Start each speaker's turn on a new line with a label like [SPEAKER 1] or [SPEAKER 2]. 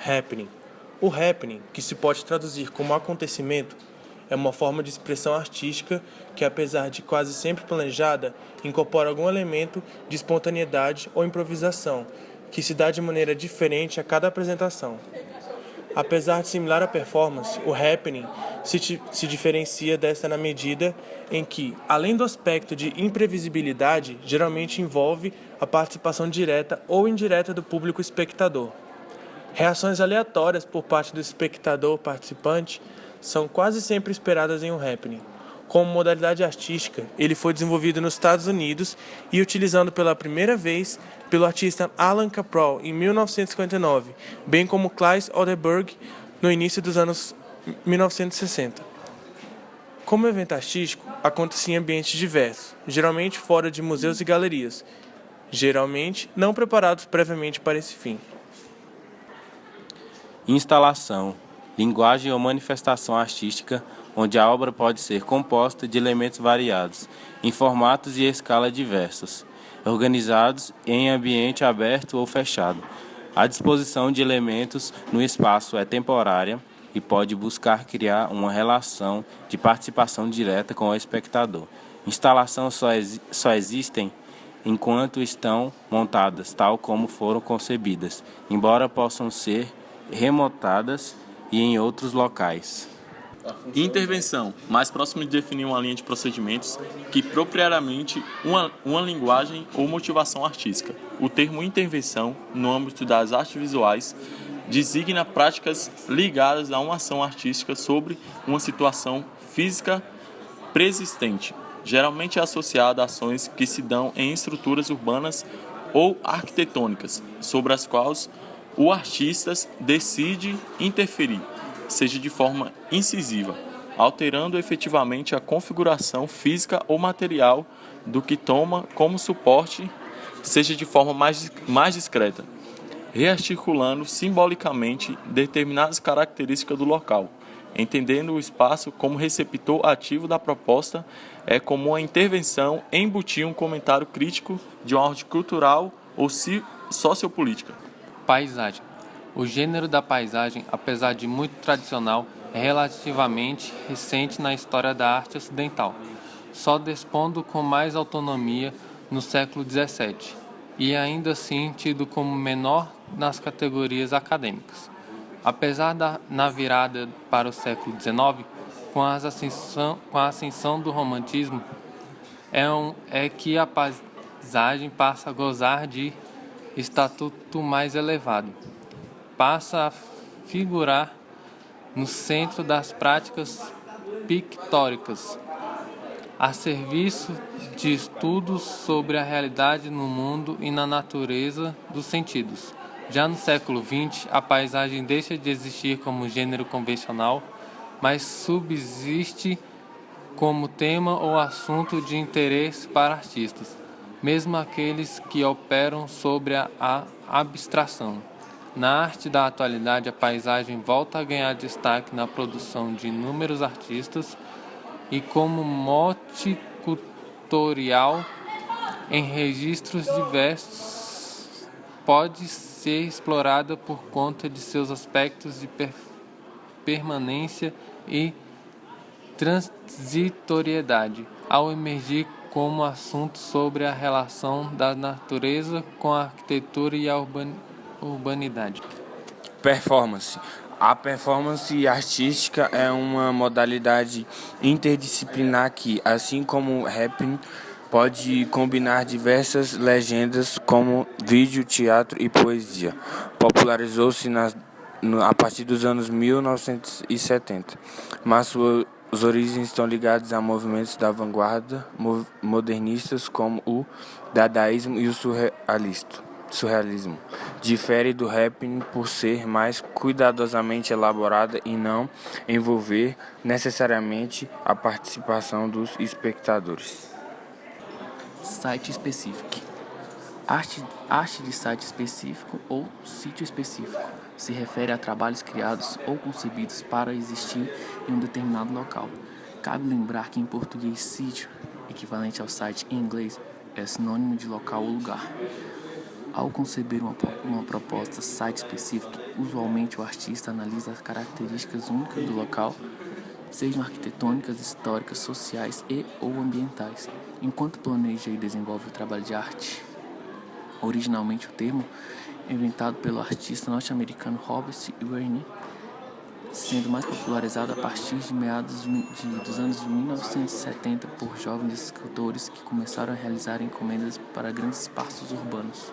[SPEAKER 1] Happening. O happening, que se pode traduzir como acontecimento, é uma forma de expressão artística que, apesar de quase sempre planejada, incorpora algum elemento de espontaneidade ou improvisação, que se dá de maneira diferente a cada apresentação. Apesar de similar à performance, o happening se diferencia desta na medida em que, além do aspecto de imprevisibilidade, geralmente envolve a participação direta ou indireta do público espectador. Reações aleatórias por parte do espectador participante são quase sempre esperadas em um happening. Como modalidade artística, ele foi desenvolvido nos Estados Unidos e utilizado pela primeira vez pelo artista Alan Caproll em 1959, bem como Claes Oldenburg no início dos anos 1960. Como evento artístico, acontecia em ambientes diversos, geralmente fora de museus e galerias, geralmente não preparados previamente para esse fim.
[SPEAKER 2] Instalação, linguagem ou manifestação artística, onde a obra pode ser composta de elementos variados, em formatos e escala diversos, organizados em ambiente aberto ou fechado. A disposição de elementos no espaço é temporária e pode buscar criar uma relação de participação direta com o espectador. Instalações só existem enquanto estão montadas, tal como foram concebidas, embora possam ser remontadas e em outros locais.
[SPEAKER 3] Intervenção, mais próximo de definir uma linha de procedimentos que propriamente uma linguagem ou motivação artística. O termo intervenção, no âmbito das artes visuais, designa práticas ligadas a uma ação artística sobre uma situação física preexistente, geralmente associada a ações que se dão em estruturas urbanas ou arquitetônicas, sobre as quais o artista decide interferir, seja de forma incisiva, alterando efetivamente a configuração física ou material do que toma como suporte, seja de forma mais discreta, rearticulando simbolicamente determinadas características do local, entendendo o espaço como receptor ativo da proposta, é como uma intervenção embutir um comentário crítico de uma ordem cultural ou sociopolítica.
[SPEAKER 4] Paisagem. O gênero da paisagem, apesar de muito tradicional, é relativamente recente na história da arte ocidental, só dispondo com mais autonomia no século XVII, e ainda assim tido como menor nas categorias acadêmicas. Apesar na virada para o século XIX, com a ascensão do romantismo, é que a paisagem passa a gozar de estatuto mais elevado. Passa a figurar no centro das práticas pictóricas, a serviço de estudos sobre a realidade no mundo e na natureza dos sentidos. Já no século XX, a paisagem deixa de existir como gênero convencional, mas subsiste como tema ou assunto de interesse para artistas, mesmo aqueles que operam sobre a abstração. Na arte da atualidade, a paisagem volta a ganhar destaque na produção de inúmeros artistas e como mote cultural em registros diversos pode ser explorada por conta de seus aspectos de permanência e transitoriedade, ao emergir como assunto sobre a relação da natureza com a arquitetura e a urbanidade.
[SPEAKER 5] Performance. A performance artística é uma modalidade interdisciplinar que, assim como o happening, pode combinar diversas legendas como vídeo, teatro e poesia. Popularizou-se a partir dos anos 1970, mas suas origens estão ligadas a movimentos da vanguarda modernistas como o dadaísmo e o surrealismo. Difere do happening por ser mais cuidadosamente elaborada e não envolver necessariamente a participação dos espectadores.
[SPEAKER 6] Site específico. Arte de site específico ou sítio específico se refere a trabalhos criados ou concebidos para existir em um determinado local. Cabe lembrar que em português sítio, equivalente ao site em inglês, é sinônimo de local ou lugar. Ao conceber uma proposta site-specific, usualmente o artista analisa as características únicas do local, sejam arquitetônicas, históricas, sociais e/ou ambientais, enquanto planeja e desenvolve o trabalho de arte. Originalmente o termo inventado pelo artista norte-americano Robert Wiener, sendo mais popularizado a partir de meados dos anos de 1970 por jovens escultores que começaram a realizar encomendas para grandes espaços urbanos.